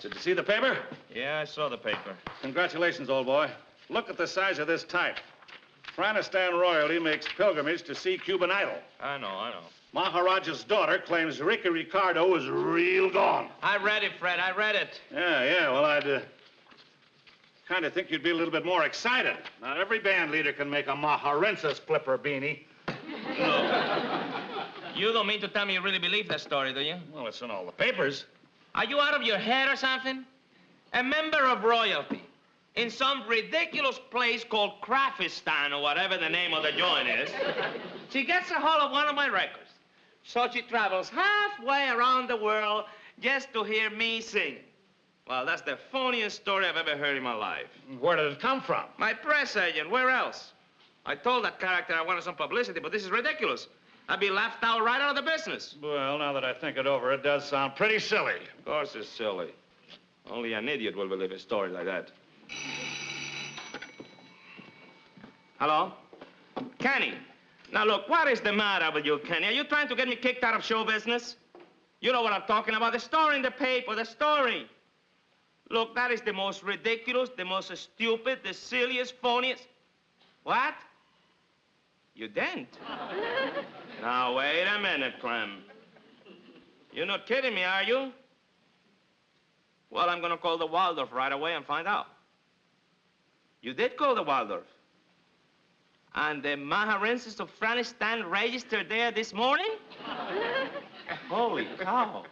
Did you see the paper? Yeah, I saw the paper. Congratulations, old boy. Look at the size of this type. Franistan royalty makes pilgrimage to see Cuban Idol. I know. Maharaja's daughter claims Ricky Ricardo is real gone. I read it, Fred. I read it. Yeah. Well, I'd kind of think you'd be a little bit more excited. Not every band leader can make a Mahaprincess flipper beanie. You don't mean to tell me you really believe that story, do you? Well, it's in all the papers. Are you out of your head or something? A member of royalty in some ridiculous place called Franistan or whatever the name of the joint is. She gets a hold of one of my records. So she travels halfway around the world just to hear me sing. Well, that's the funniest story I've ever heard in my life. Where did it come from? My press agent. Where else? I told that character I wanted some publicity, but this is ridiculous. I'd be laughed out right out of the business. Well, now that I think it over, it does sound pretty silly. Of course it's silly. Only an idiot will believe a story like that. Hello? Kenny. Now, look, what is the matter with you, Kenny? Are you trying to get me kicked out of show business? You know what I'm talking about. The story in the paper, the story. Look, that is the most ridiculous, the most stupid, the silliest, phoniest... What? You didn't? Now, wait a minute, Clem. You're not kidding me, are you? Well, I'm gonna call the Waldorf right away and find out. You did call the Waldorf? And the Mahaprincess of Franistan registered there this morning? Holy cow.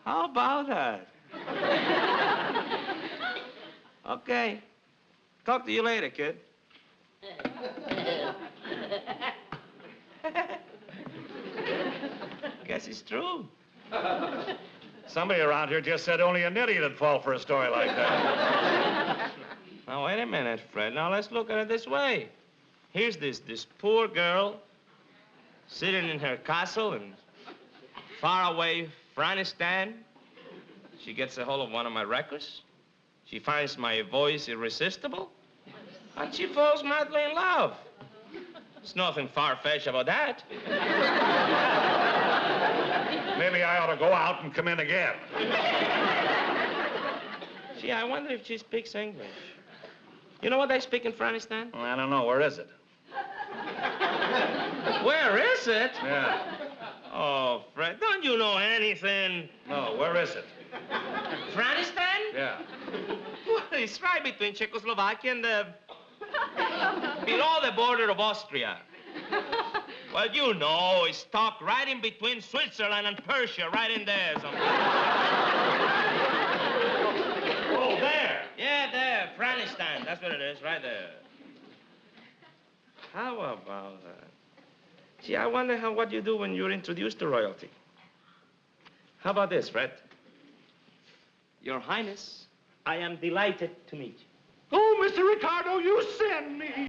How about that? Okay. Talk to you later, kid. Guess it's true. Somebody around here just said only an idiot would fall for a story like that. Now, wait a minute, Fred. Now, let's look at it this way. Here's this poor girl sitting in her castle in faraway Franistan. She gets a hold of one of my records. She finds my voice irresistible. And she falls madly in love. There's nothing far-fetched about that. Maybe I ought to go out and come in again. Gee, I wonder if she speaks English. You know what they speak in Franistan? I don't know. Where is it? Where is it? Yeah. Oh, Fred, don't you know anything? No, where is it? Franistan? Yeah. Well, it's right between Czechoslovakia and below the border of Austria. Well, you know, it's tucked right in between Switzerland and Persia, right in there somewhere. Oh, there. Yeah, there, Franistan. That's what it is, right there. How about that? Gee, I wonder what you do when you're introduced to royalty. How about this, Fred? Your Highness, I am delighted to meet you. Oh, Mr. Ricardo, you send me.